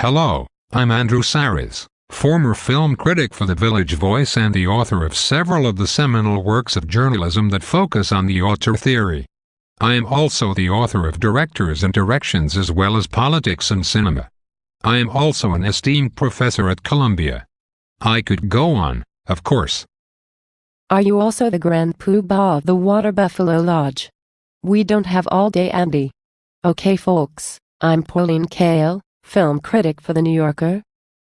Hello, I'm Andrew Saris, former film critic for The Village Voice and the author of several of the seminal works of journalism that focus on the auteur theory. I am also the author of Directors and Directions as well as Politics and Cinema. I am also an esteemed professor at Columbia. I could go on, of course. Are you also the Grand Poobah of the Water Buffalo Lodge? We don't have all day, Andy. Okay folks, I'm Paalin Kael, film critic for The New Yorker.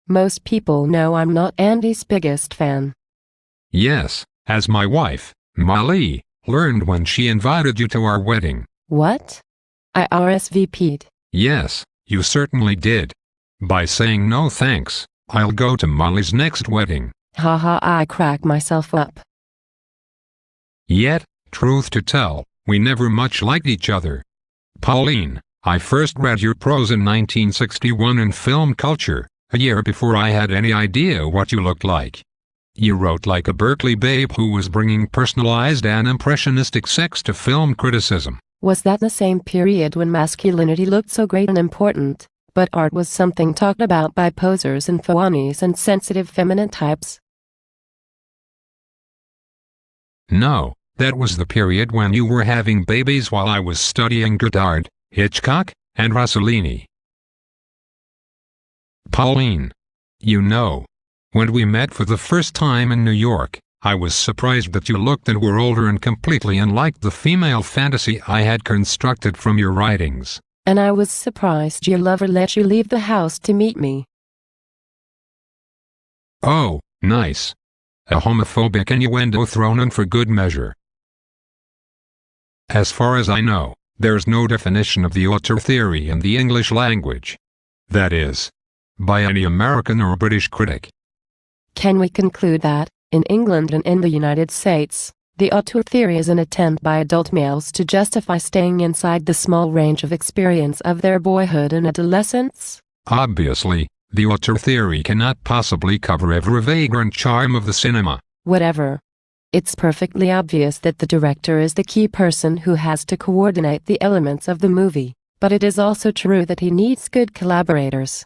Most people know I'm not Andy's biggest fan. Yes, as my wife, Molly, learned when she invited you to our wedding. What? I RSVP'd. Yes, you certainly did. By saying no thanks, I'll go to Molly's next wedding. Haha, I crack myself up. Yet, truth to tell, we never much liked each other. Paalin, I first read your prose in 1961 in Film Culture, a year before I had any idea what you looked like. You wrote like a Berkeley babe who was bringing personalized and impressionistic sex to film criticism. Was that the same period when masculinity looked so great and important, but art was something talked about by posers and phonies and sensitive feminine types? No, that was the period when you were having babies while I was studying Godard, Hitchcock, and Rossellini. Paalin. You know, when we met for the first time in New York, I was surprised that you looked and were older and completely unlike the female fantasy I had constructed from your writings. And I was surprised your lover let you leave the house to meet me. Oh, nice. A homophobic innuendo thrown in for good measure. As far as I know, there's no definition of the auteur theory in the English language. That is, by any American or British critic. Can we conclude that, in England and in the United States, the auteur theory is an attempt by adult males to justify staying inside the small range of experience of their boyhood and adolescence? Obviously, the auteur theory cannot possibly cover every vagrant charm of the cinema. Whatever. It's perfectly obvious that the director is the key person who has to coordinate the elements of the movie, but it is also true that he needs good collaborators.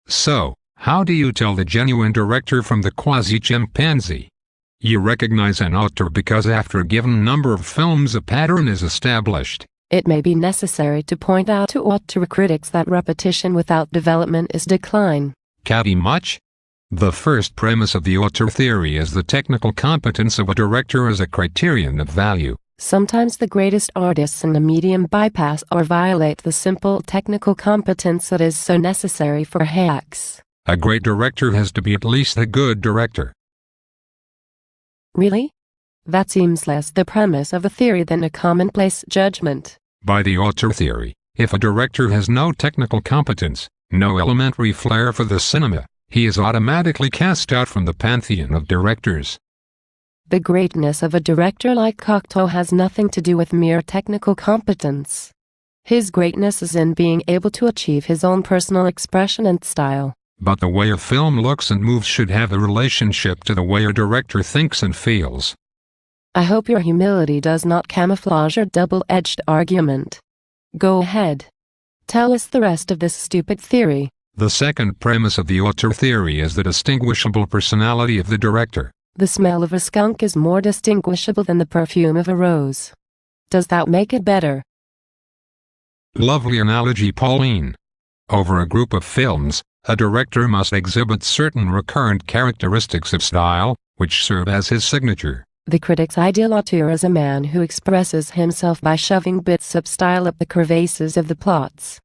So, how do you tell the genuine director from the quasi-chimpanzee? You recognize an auteur because after a given number of films a pattern is established. It may be necessary to point out to auteur critics that repetition without development is decline. Catty much? The first premise of the auteur theory is the technical competence of a director as a criterion of value. Sometimes the greatest artists in the medium bypass or violate the simple technical competence that is so necessary for hacks. A great director has to be at least a good director. Really? That seems less the premise of a theory than a commonplace judgment. By the auteur theory, if a director has no technical competence, no elementary flair for the cinema, he is automatically cast out from the pantheon of directors. The greatness of a director like Cocteau has nothing to do with mere technical competence. His greatness is in being able to achieve his own personal expression and style. But the way a film looks and moves should have a relationship to the way a director thinks and feels. I hope your humility does not camouflage your double-edged argument. Go ahead. Tell us the rest of this stupid theory. The second premise of the auteur theory is the distinguishable personality of the director. The smell of a skunk is more distinguishable than the perfume of a rose. Does that make it better? Lovely analogy, Paalin. Over a group of films, a director must exhibit certain recurrent characteristics of style, which serve as his signature. The critic's ideal auteur is a man who expresses himself by shoving bits of style up the crevices of the plots.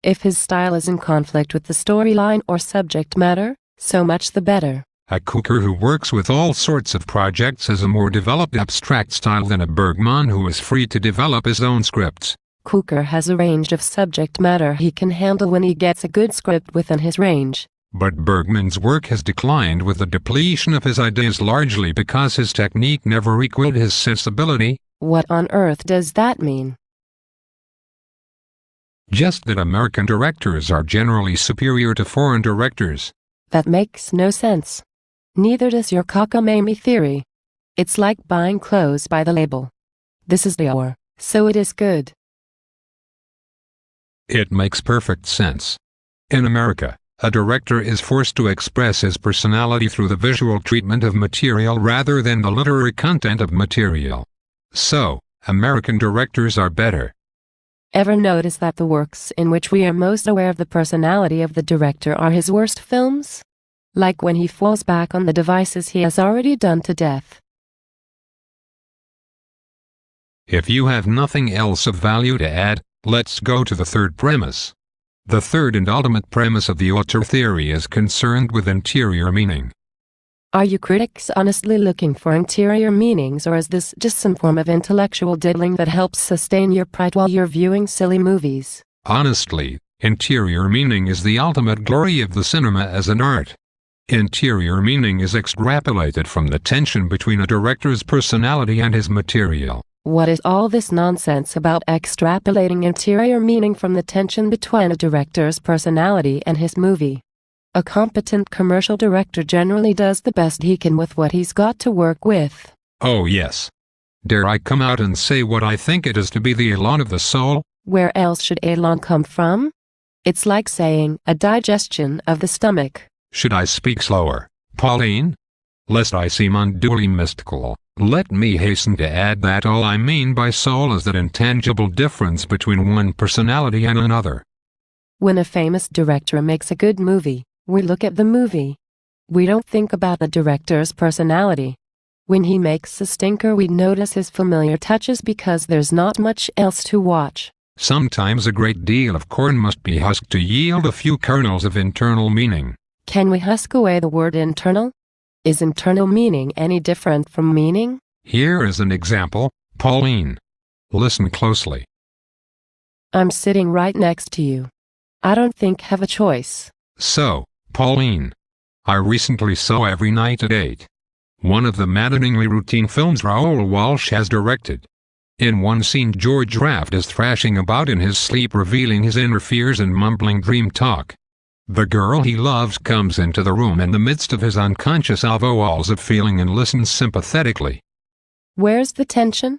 If his style is in conflict with the storyline or subject matter, so much the better. A cooker who works with all sorts of projects has a more developed abstract style than a Bergman who is free to develop his own scripts. Cooker has a range of subject matter he can handle when he gets a good script within his range. But Bergman's work has declined with the depletion of his ideas largely because his technique never equaled his sensibility. What on earth does that mean? Just that American directors are generally superior to foreign directors. That makes no sense. Neither does your cockamamie theory. It's like buying clothes by the label. This is Dior, so it is good. It makes perfect sense. In America, A director is forced to express his personality through the visual treatment of material rather than the literary content of material. So, American directors are better. Ever notice that the works in which we are most aware of the personality of the director are his worst films? Like when he falls back on the devices he has already done to death. If you have nothing else of value to add, let's go to the third premise. The third and ultimate premise of the auteur theory is concerned with interior meaning. Are you critics honestly looking for interior meanings, or is this just some form of intellectual diddling that helps sustain your pride while you're viewing silly movies? Honestly, interior meaning is the ultimate glory of the cinema as an art. Interior meaning is extrapolated from the tension between a director's personality and his material. What is all this nonsense about extrapolating interior meaning from the tension between a director's personality and his movie? A competent commercial director generally does the best he can with what he's got to work with. Oh yes. Dare I come out and say what I think it is to be the elan of the soul? Where else should elan come from? It's like saying a digestion of the stomach. Should I speak slower, Pauline? Lest I seem unduly mystical, let me hasten to add that all I mean by soul is that intangible difference between one personality and another. When a famous director makes a good movie, we look at the movie. We don't think about the director's personality. When he makes a stinker, we notice his familiar touches because there's not much else to watch. Sometimes a great deal of corn must be husked to yield a few kernels of internal meaning. Can we husk away the word internal? Is internal meaning any different from meaning? Here is an example, Pauline. Listen closely. I'm sitting right next to you. I don't think I have a choice. So, Pauline, I recently saw Every Night at 8. One of the maddeningly routine films Raoul Walsh has directed. In one scene, George Raft is thrashing about in his sleep, revealing his inner fears and mumbling dream talk. The girl he loves comes into the room in the midst of his unconscious avowals of feeling and listens sympathetically. Where's the tension?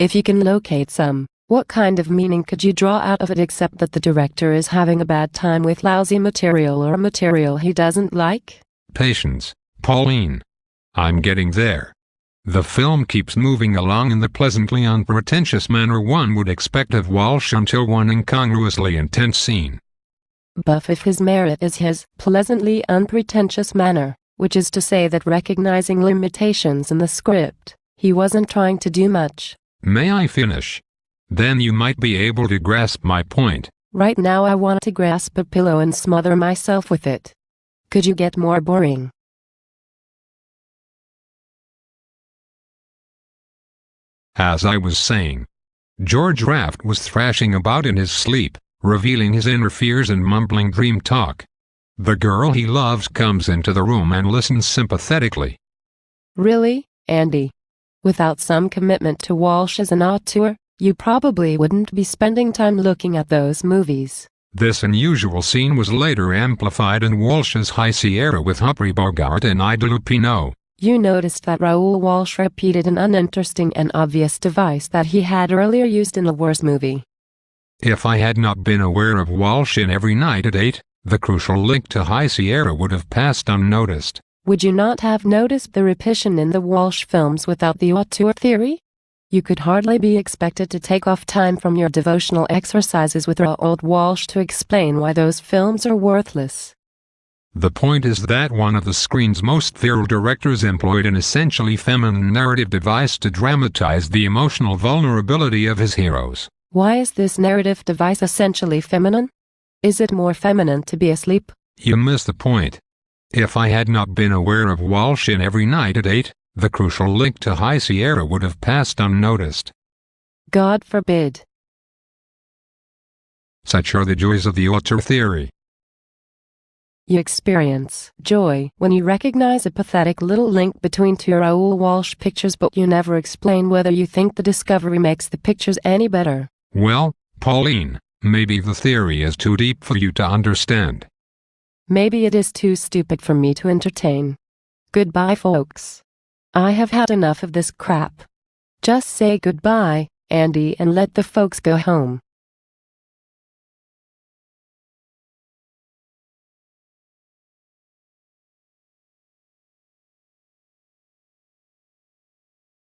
If you can locate some, what kind of meaning could you draw out of it except that the director is having a bad time with lousy material or material he doesn't like? Patience, Pauline. I'm getting there. The film keeps moving along in the pleasantly unpretentious manner one would expect of Walsh until one incongruously intense scene. But if his merit is his pleasantly unpretentious manner, which is to say that recognizing limitations in the script, he wasn't trying to do much. May I finish? Then you might be able to grasp my point. Right now I want to grasp a pillow and smother myself with it. Could you get more boring? As I was saying, George Raft was thrashing about in his sleep, revealing his inner fears and mumbling dream talk. The girl he loves comes into the room and listens sympathetically. Really, Andy? Without some commitment to Walsh as an auteur, you probably wouldn't be spending time looking at those movies. This unusual scene was later amplified in Walsh's High Sierra with Humphrey Bogart and Ida Lupino. You noticed that Raoul Walsh repeated an uninteresting and obvious device that he had earlier used in the worst movie. If I had not been aware of Walsh in Every Night at 8, the crucial link to High Sierra would have passed unnoticed. Would you not have noticed the repetition in the Walsh films without the auteur theory? You could hardly be expected to take off time from your devotional exercises with Raoul Walsh to explain why those films are worthless. The point is that one of the screen's most feared directors employed an essentially feminine narrative device to dramatize the emotional vulnerability of his heroes. Why is this narrative device essentially feminine? Is it more feminine to be asleep? You miss the point. If I had not been aware of Walsh in Every Night at 8, the crucial link to High Sierra would have passed unnoticed. God forbid. Such are the joys of the auteur theory. You experience joy when you recognize a pathetic little link between two Raoul Walsh pictures, but you never explain whether you think the discovery makes the pictures any better. Well, Pauline, maybe the theory is too deep for you to understand. Maybe it is too stupid for me to entertain. Goodbye, folks. I have had enough of this crap. Just say goodbye, Andy, and let the folks go home.